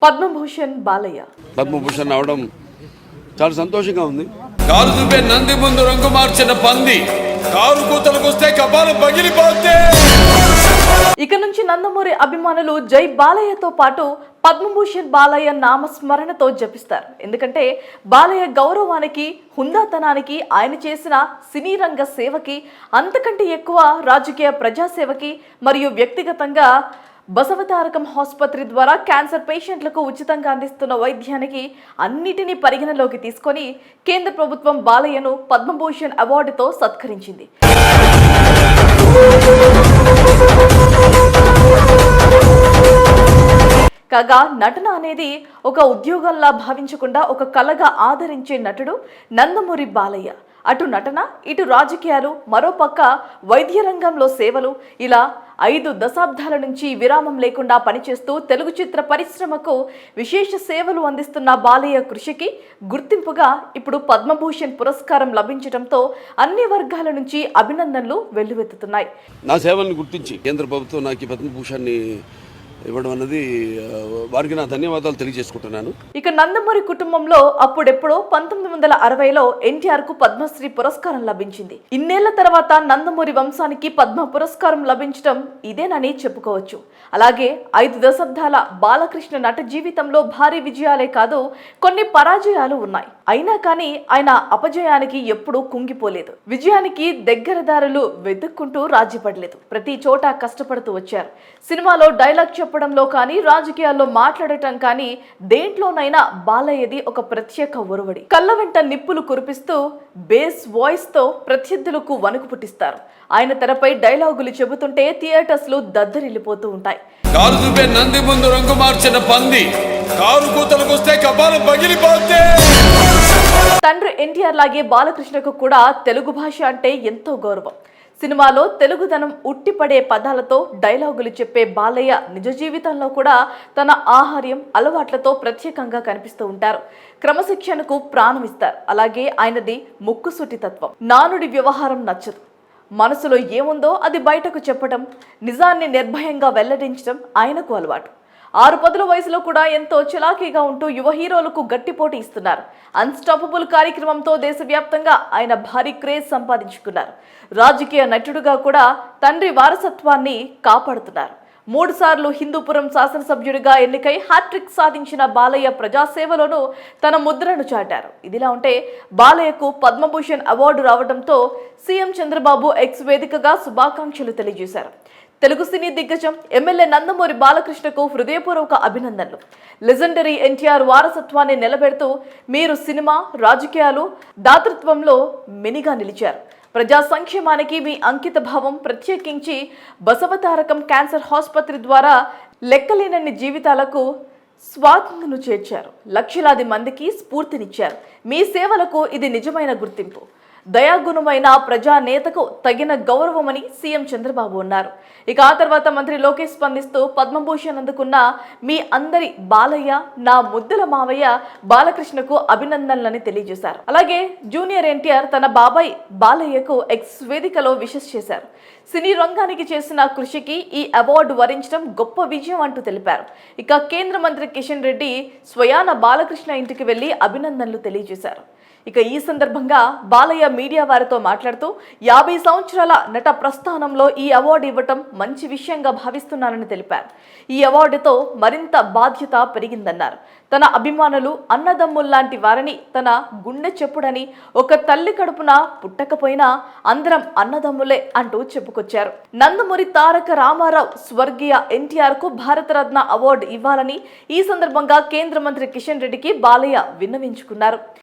పద్మభూషణ్ బాలయ్య పద్మభూషణ్ అవడం చాలా సంతోషంగా ఉంది. కారు చూపే నంది ముందు రంగు మార్చిన పంది కారు కూతలకు వస్తే కపాలం పగిలిపోతే. ఇక నుంచి నందమూరి అభిమానులు జై బాలయ్యతో పాటు పద్మభూషణ్ బాలయ్య నామస్మరణతో జపిస్తారు. ఎందుకంటే బాలయ్య గౌరవానికి, హుందాతనానికి, ఆయన చేసిన సినీ రంగ సేవకి, అంతకంటే ఎక్కువ రాజకీయ ప్రజాసేవకి మరియు వ్యక్తిగతంగా బసవతారకం ఆసుపత్రి ద్వారా క్యాన్సర్ పేషెంట్లకు ఉచితంగా అందిస్తున్న వైద్యానికి అన్నిటినీ పరిగణలోకి తీసుకొని కేంద్ర ప్రభుత్వం బాలయ్యను పద్మభూషణ్ అవార్డుతో సత్కరించింది. కాగా నటన అనేది ఒక ఉద్యోగంలా భావించకుండా ఒక కళగా ఆదరించే నటుడు నందమూరి బాలయ్య. అటు నటన, ఇటు రాజకీయాలు, మరోపక్క వైద్య రంగంలో సేవలు, ఇలా 5 దశాబ్దాల నుంచి విరామం లేకుండా పనిచేస్తూ తెలుగు చిత్ర పరిశ్రమకు విశేష సేవలు అందిస్తున్న బాలయ్య కృషికి గుర్తింపుగా ఇప్పుడు పద్మభూషణ్ పురస్కారం లభించడంతో అన్ని వర్గాల నుంచి అభినందనలు వెల్లువెత్తుతున్నాయి. నా సేవలను గుర్తించి కేంద్ర ప్రభుత్వం నాకు ఈ పద్మభూషణ్ని ఇవ్వడం అన్నది వారికి నా ధన్యవాదాలు తెలియజేసుకుంటున్నాను. ఇక నందమూరి కుటుంబంలో అప్పుడెప్పుడో 1960లో ఎన్టీఆర్కు పద్మశ్రీ పురస్కారం లభించింది. ఇన్నేళ్ల తర్వాత నందమూరి వంశానికి పద్మ పురస్కారం లభించడం ఇదేనని చెప్పుకోవచ్చు. అలాగే 5 దశాబ్దాల బాలకృష్ణ నట జీవితంలో భారీ విజయాలే కాదు, కొన్ని పరాజయాలు ఉన్నాయి. అయినా కానీ ఆయన అపజయానికి ఎప్పుడూ కుంగిపోలేదు. విజయానికి దగ్గరదారులు వెతుక్కుంటూ రాజీపడలేదు. ప్రతి చోట కష్టపడుతూ వచ్చారు. సినిమాలో డైలాగ్ చెప్పడంలో కానీ, రాజకీయాల్లో మాట్లాడటం కానీ, దేంట్లోనైనా బాలయ్యది ఒక ప్రత్యేక ఒరవడి. కళ్ళ వెంట నిప్పులు కురిపిస్తూ బేస్ వాయిస్ తో ప్రత్యర్థులకు వణుకు పుట్టిస్తారు. ఆయన తెరపై డైలాగులు చెబుతుంటే థియేటర్స్ లో దద్దరిల్లిపోతూ ఉంటాయి. కారు చూపే నంది ముందు రంగు మార్చిన పంది కారు కూతలకు వస్తే కపాలం పగిలిపోతే. తండ్రి ఎన్టీఆర్ లాగే బాలకృష్ణకు కూడా తెలుగు భాష అంటే ఎంతో గౌరవం. సినిమాలో తెలుగుదనం ఉట్టిపడే పదాలతో డైలాగులు చెప్పే బాలయ్య నిజ జీవితంలో కూడా తన ఆహార్యం, అలవాట్లతో ప్రత్యేకంగా కనిపిస్తూ ఉంటారు. క్రమశిక్షణకు ప్రాణం ఇస్తారు. అలాగే ఆయనది ముక్కుసూటి తత్వం. నానుడి వ్యవహారం నచ్చదు. మనసులో ఏముందో అది బయటకు చెప్పడం, నిజాన్ని నిర్భయంగా వెల్లడించడం ఆయనకు అలవాటు. 6 వయసులో కూడా ఎంతో చిలాకీగా ఉంటూ యువ హీరోలకు గట్టిపోటీ ఇస్తున్నారు. అన్స్టాపబుల్ కార్యక్రమంతో దేశవ్యాప్తంగా ఆయన భారీ క్రేజ్ సంపాదించుకున్నారు. రాజకీయ నటుడుగా కూడా తండ్రి వారసత్వాన్ని కాపాడుతున్నారు. 3 సార్లు హిందూపురం శాసనసభ్యుడిగా ఎన్నికై హ్యాట్రిక్ సాధించిన బాలయ్య ప్రజాసేవలోనూ తన ముద్రను చాటారు. ఇదిలా ఉంటే బాలయ్యకు పద్మభూషణ్ అవార్డు రావడంతో సీఎం చంద్రబాబు ఎక్స్ వేదికగా శుభాకాంక్షలు తెలియజేశారు. తెలుగు సినీ దిగ్గజం ఎమ్మెల్యే నందమూరి బాలకృష్ణకు హృదయపూర్వక అభినందనలు. లెజెండరీ ఎన్టీఆర్ వారసత్వాన్ని నిలబెడుతూ మీరు సినిమా, రాజకీయాలు, దాతృత్వంలో మినిగా నిలిచారు. ప్రజా సంక్షేమానికి మీ అంకిత భావం, ప్రత్యేకించి బసవతారకం క్యాన్సర్ ఆసుపత్రి ద్వారా లెక్కలేనన్ని జీవితాలకు స్వాతంత్ర్యం చేర్చారు. లక్షలాది మందికి స్ఫూర్తినిచ్చారు. మీ సేవలకు ఇది నిజమైన గుర్తింపు. దయాగుణమైన ప్రజానేతకు తగిన గౌరవమని సీఎం చంద్రబాబు అన్నారు. ఇక ఆ తర్వాత మంత్రి లోకేష్ స్పందిస్తూ పద్మభూషణ్ అందుకున్న మీ అందరి బాలయ్య, నా ముద్దుల మావయ్య బాలకృష్ణకు అభినందనలని తెలియజేశారు. అలాగే జూనియర్ ఎన్టీఆర్ తన బాబాయ్ బాలయ్యకు ఎక్స్ వేదికలో విషెస్ చేశారు. సినీ రంగానికి చేసిన కృషికి ఈ అవార్డు వరించడం గొప్ప విజయం అంటూ తెలిపారు. ఇక కేంద్ర మంత్రి కిషన్ రెడ్డి స్వయాన బాలకృష్ణ ఇంటికి వెళ్లి అభినందనలు తెలియజేశారు. ఇక ఈ సందర్భంగా బాలయ్య మీడియా వారితో మాట్లాడుతూ 50 సంవత్సరాల నట ప్రస్థానంలో ఈ అవార్డు ఇవ్వటం మంచి విషయంగా భావిస్తున్నానని తెలిపారు. ఈ అవార్డుతో మరింత బాధ్యత పెరిగిందన్నారు. తన అభిమానులు, అన్నదమ్ముల్లాంటి వారిని తన గుండె చెప్పుడని, ఒక తల్లి కడుపున పుట్టకపోయినా అందరం అన్నదమ్ములే అంటూ చెప్పుకొచ్చారు. నందమూరి తారక రామారావు స్వర్గీయ ఎన్టీఆర్ కు భారతరత్న అవార్డు ఇవ్వాలని ఈ సందర్భంగా కేంద్ర మంత్రి కిషన్ రెడ్డికి బాలయ్య విన్నవించుకున్నారు.